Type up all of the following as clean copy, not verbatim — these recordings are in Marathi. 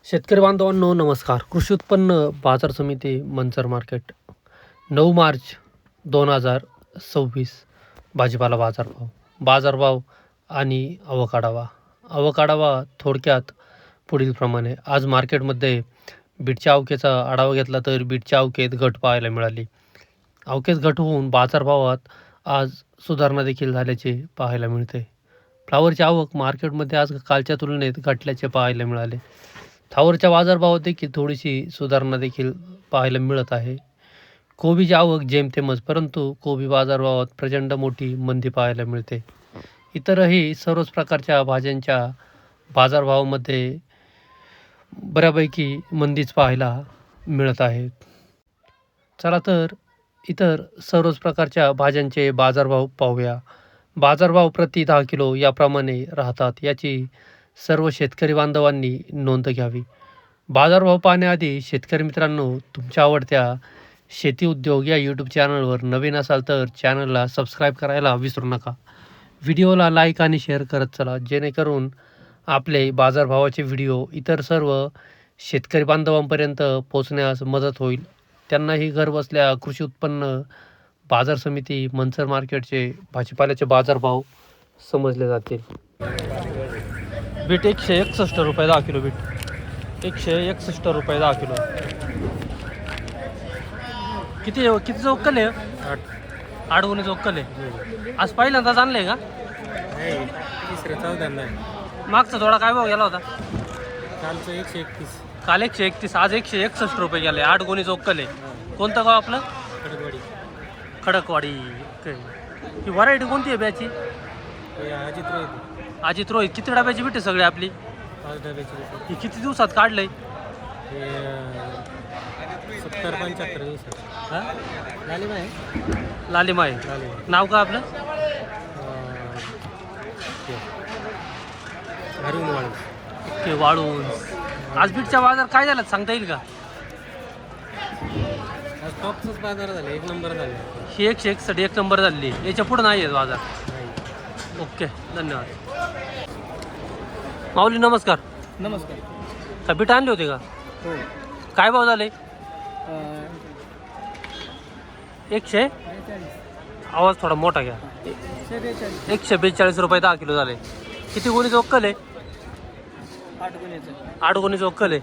शेतकरी बांधवांनो नमस्कार. कृषी उत्पन्न बाजार समिती मंचर मार्केट 9 मार्च 2026 भाजीपाला बाजारभाव आणि आवक आढावा थोडक्यात पुढीलप्रमाणे. आज मार्केटमध्ये बीटच्या आवकेचा आढावा घेतला तर बीटच्या आवकेत घट पाहायला मिळाली. आवकेत घट होऊन बाजारभावात आज सुधारणा देखील झाल्याचे पाहायला मिळते. फ्लावरची आवक मार्केटमध्ये आज कालच्या तुलनेत घटल्याचे पाहायला मिळाले. फ्लावरच्या बाजारभावात देखील थोडीशी सुधारणा देखील पाहायला मिळत आहे. कोबीची आवक जेमतेमच, परंतु कोबी बाजारभावात प्रचंड मोठी मंदी पाहायला मिळते. इतरही सर्वच प्रकारच्या भाज्यांच्या बाजारभावामध्ये बऱ्यापैकी मंदीच पाहायला मिळत आहे. चला तर इतर सर्वच प्रकारच्या भाज्यांचे बाजारभाव पाहूया. बाजारभाव प्रति 10 किलो याप्रमाणे राहतात, याची सर्व शेतकरी बांधवांनी नोंद घ्यावी. बाजारभाव पाहण्याआधी शेतकरी मित्रांनो, तुमच्या आवडत्या शेती उद्योग या यूट्यूब चॅनलवर नवीन असाल तर चॅनलला सबस्क्राईब करायला विसरू नका. व्हिडिओला लाईक आणि शेअर करत चला, जेणेकरून आपले बाजारभावाचे व्हिडिओ इतर सर्व शेतकरी बांधवांपर्यंत पोहोचण्यास मदत होईल. त्यांनाही घरबसल्या कृषी उत्पन्न बाजार समिती मंचर मार्केटचे भाजीपाल्याचे बाजारभाव समजले जातील. बीट 161 रुपये 10 किलो. बीट 161 रुपये 10 किलो. किती चौक्कल आहे? 8 गुणे चौक्कल आहे. आज पहिल्यांदाच आणलंय का? मागचा थोडा काय भाव गेला होता? कालचं 131. काल 131, आज 161 रुपये गेले. 8 गुणे चौक्कल आहे. कोणतं गाव आपलं? खडकवाडी. ही व्हरायटी कोणती आहे ब्याची? अजित रोहित. किती डब्याची बीट आहे सगळी आपली? 5 डब्याची. ही किती दिवसात काढलंय? 70-75 दिवसात. हां, लालिमा लालिमाय. नाव का आपलं? ओके, वाळून. आज बीटचा बाजार काय झाला सांगता येईल का? आज टॉपचाच बाजार झाले, 1 नंबर झाले. ही 161 1 नंबर झालेली. याच्या पुढे नाही आहे बाजार. नाही. ओके, धन्यवाद. माऊली नमस्कार. नमस्कार. का बीट आणले होते का? हो. काय भाव झाले? 100. आवाज थोडा मोठा घ्या. 142 रुपये 10 किलो झाले. किती गुणीचं वक्कल आहे? 8 गुणीचं वक्कल आहे.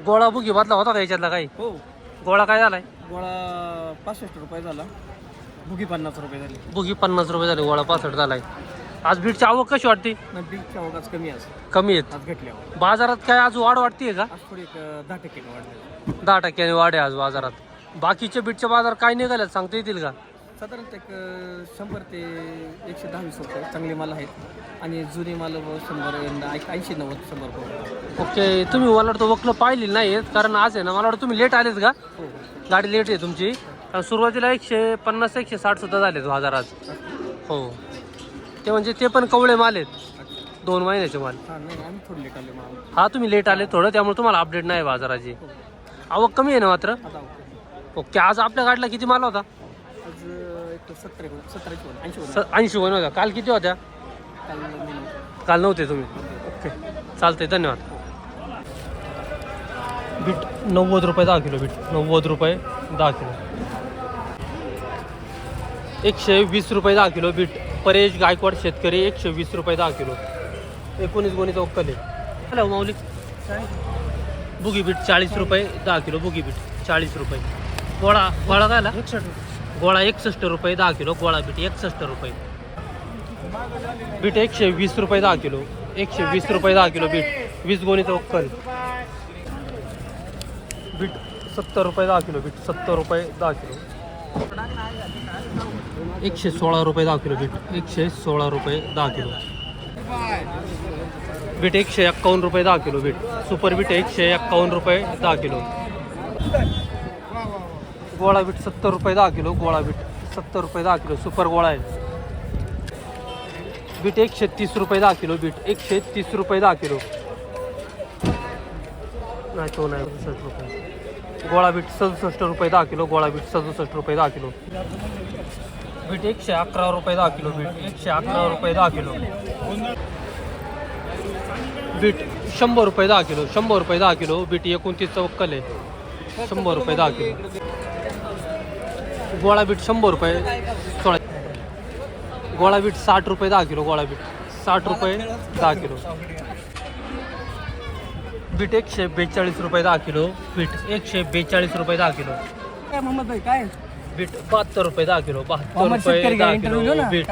गोळा बुगी बदला होता का याच्यातला काही? हो. गोळा काय झालाय? गोळा 65 रुपये झाला. बुगी 50 रुपये झाली. बुगी 50 रुपये झाले. गोळा 65 झालाय. आज बीटची आवक कशी वाटते? बीटच्या अवकाश कमी आहे. कमी आहेत. आज घटल्यावर बाजारात काय आज वाढ वाटते का? आज थोडी 10% वाढले. 10% वाढ आहे आज बाजारात. बाकीचे बीटचे बाजार काय निघाले सांगता येतील का? साधारणतः 100 ते 110-20 रुपये चांगले माल आहेत आणि जुने माल 100-80-90 रुपये. ओके, तुम्ही मला वाटतं वकलं पाहिली नाही आहेत, कारण आज आहे ना, मला वाटतं तुम्ही लेट आलेत का? हो. गाडी लेट आहे तुमची. कारण सुरुवातीला 150-160 सुद्धा झालेत बाजार आज. हो, ते म्हणजे ते पण कवळे माल आहेत, 2 महिन्याचे माल. हां, नाही आम्ही थोडं लेट आले माल. हा, तुम्ही लेट आले थोडं, त्यामुळे तुम्हाला अपडेट नाही बाजाराची. आवक कमी आहे ना मात्र? आता ओके, आज आपल्या गाडीला किती माल होता? आज एक 70-80 80 गुण होता. काल किती होत्या? काल नव्हते तुम्ही. ओके, चालतंय, धन्यवाद. बीट 90 रुपये 10 किलो. बीट 90 रुपये 10 किलो. 120 रुपये 10 किलो. बीट परेश गायकवाड शेतकरी 120 रुपये 10 किलो. 19 गुणीचा वक्कल आहे. हॅलो माऊली. बुगी बीट 40 रुपये 10 किलो. बुगी बीट 40 रुपये. गोळा काय आला? 61 रुपये. गोळा 61 रुपये 10 किलो. गोळा बीट 61 रुपये. बीट 120 रुपये 10 किलो. 120 रुपये 10 किलो. बीट 20 गोणीचं वक्कल. बीट 70 रुपये 10 किलो. बीट 70 रुपये 10 किलो. 116 रुपये 10 किलो. बीट 116 रुपये 10 किलो. बीट 151 रुपये 10 किलो. बीट सुपर बीट 151 रुपये 10 किलो. गोळा बीट 70 रुपये 10 किलो. गोळा बीट 70 रुपये 10 किलो. सुपर गोळा आहे. बीट 130 रुपये 10 किलो. बीट 130 रुपये 10 किलो. नाही, तो नाही, 67 रुपये. गोळा बीट 67 रुपये 10 किलो. गोळा बीट 67 रुपये 10 किलो. बीट 111 रुपये 10 किलो. बीट 111 रुपये 10 किलो. बीट 100 रुपये 10 किलो, 100 रुपये 10 किलो. बीट 29 वक्कल आहे, 100 रुपये 10 किलो. गोळा बीट 100 रुपये 16. गोळा बीट 60 रुपये 10 किलो. गोळा बीट 60 रुपये 10 किलो. बीट 142 रुपये 10 किलो. बीट 142 रुपये 10 किलो. काय मोहम्मद भाई काय बीट 72 रुपये 10 किलो. 72 रुपये 10 किलो बीट.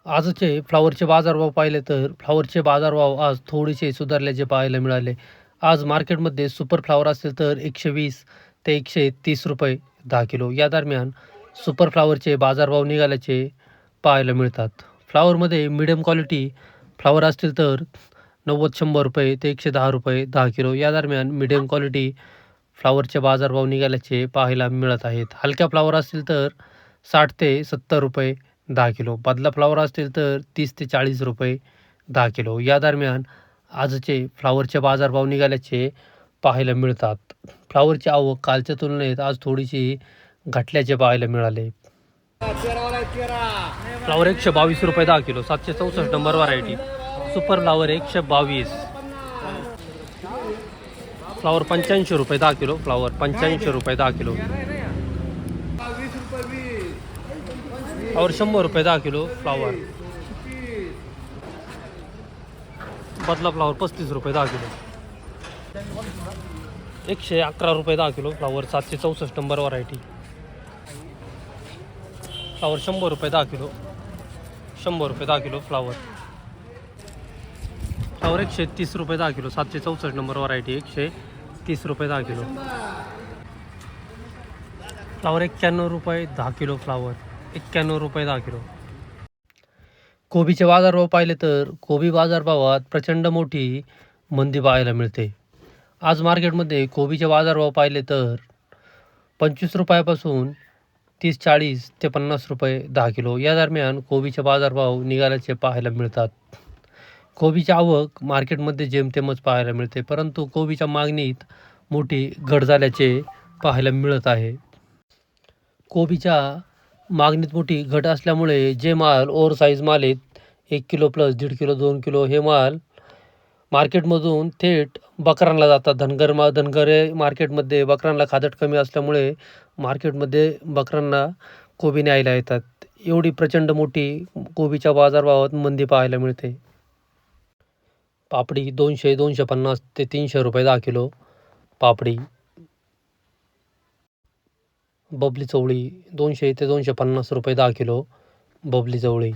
आजचे फ्लावरचे बाजारभाव पाहिले तर फ्लावरचे बाजारभाव आज थोडेसे सुधारल्याचे पाहायला मिळाले. आज मार्केटमध्ये सुपर फ्लावर असेल तर 120 ते 130 रुपये 10 किलो या दरम्यान सुपर फ्लावरचे बाजारभाव निघाल्याचे पाहायला मिळतात. फ्लावरमध्ये मिडियम क्वालिटी फ्लावर असतील तर 90-100 रुपये ते 110 रुपये 10 किलो या दरम्यान मिडियम क्वालिटी फ्लावरचे बाजारभाव निघाल्याचे पाहायला मिळत आहेत. हलक्या फ्लावर असतील तर 60 ते 70 रुपये 10 किलो. बदला फ्लावर असतील तर 30 ते 40 रुपये 10 किलो या दरम्यान आजचे फ्लावरचे बाजारभाव निघाल्याचे पाहायला मिळतात. फ्लावरची आवक कालच्या तुलनेत आज थोडीशी घटल्याचे पाहायला मिळाले. फ्लावर 122 रुपये 10 kilo. 764 number variety super flower 122. Flower 85 रुपये 10 किलो. फ्लावर 85 रुपये 10 किलो. फ्लावर 100 रुपये 10 किलो. फ्लावर बदला फ्लावर 35 रुपये 10 किलो. 111 रुपये 10 kilo. Flower 764 number variety. Flower 100 रुपये 10 किलो. 100 रुपये 10 किलो. फ्लावर 130 रुपये 10 किलो. 764 नंबर व्हरायटी 130 रुपये 10 किलो. फ्लावर 91 रुपये 10 किलो. फ्लावर 91 रुपये 10 किलो. कोबीचे बाजारभाव पाहिले तर कोबी बाजारभावात प्रचंड मोठी मंदी पाहायला मिळते. आज मार्केटमध्ये कोबीचे बाजारभाव पाहिले तर 25 रुपयापासून 30-40 ते 50 रुपये 10 किलो या दरम्यान कोबीचे बाजारभाव निघाल्याचे पाहायला मिळतात. कोबीची आवक मार्केटमध्ये जेमतेमच पाहायला मिळते, परंतु कोबीच्या मागणीत मोठी घट झाल्याचे पाहायला मिळत आहे. कोबीच्या मागणीत मोठी घट असल्यामुळे जे माल ओव्हर साईज माल आहेत 1 किलो प्लस 1.5 किलो 2 किलो हे माल मार्केटमधून थेट बकरांना जातात. धनगर मार्केटमध्ये बकरांना खादट कमी असल्यामुळे मार्केटमध्ये बकरांना कोबी न्यायला येतात. एवढी प्रचंड मोठी कोबीच्या बाजारभावात मंदी पाहायला मिळते. पापडी 200, 250 ते 300 रुपये 10 किलो. पापडी बबली चवळी 200 ते 250 रुपये 10 किलो. बबली चवळी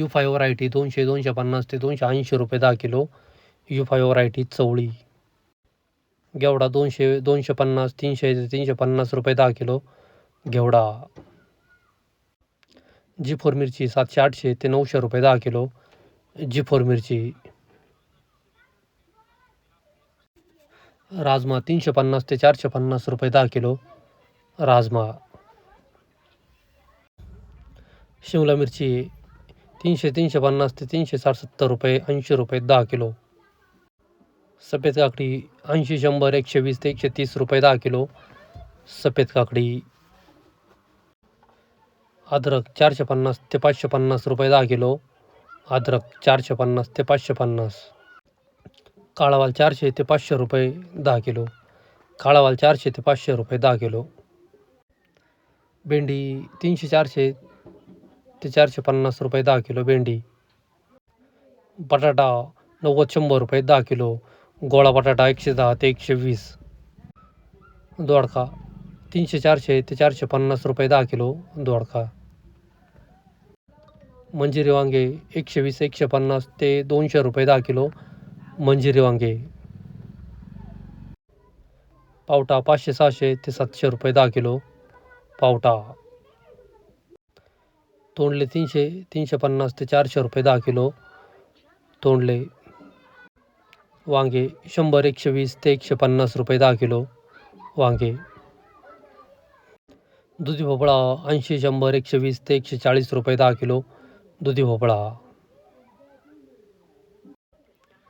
U5 व्हरायटी 200, 250 ते 280 रुपये 10 किलो. U5 व्हरायटी चवळी. घेवडा 200, 250, 300 ते 350 रुपये 10 किलो. घेवडा. G4 मिरची 700, 800 ते 900 रुपये 10 किलो. G4 मिरची. राजमा 350 ते 450 रुपये 10 किलो. राजमा. शिमला मिरची 300, 350 ते 360-70 रुपये 80 रुपये 10 किलो. सफेद काकडी 80, 100, 120 ते 130 रुपये 10 किलो. सफेद काकडी. अद्रक 450 ते 550 रुपये 10 किलो. अद्रक 450 ते 550. काळा वाल 400 ते 500 रुपये 10 किलो. काळा वाल 400 ते 500 रुपये 10 किलो. भेंडी 300, 400 ते 450 रुपये 10 किलो. भेंडी. बटाटा 90, 100 रुपये 10 किलो. गोळा बटाटा 110 ते 120. दोडका 300, 400 ते 450 रुपये 10 किलो. दोडका. मंजिरी वांगे 120, 150 ते 200 रुपये 10 किलो. मंजिरी वांगे. पावटा 500, 600 ते 700 रुपये 10 किलो. पावटा. तोंडले 300, 350 ते 400 रुपये 10 किलो. तोंडले. वांगे 100, 120 ते 150 रुपये 10 किलो. वांगे. दुधी भोपळा 80, 100, 120 ते 140 रुपये 10 किलो. दुधी भोपळा.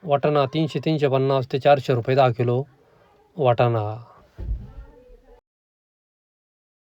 वाटाणा 300, 350 ते 400 रुपये 10 किलो. वाटाणा.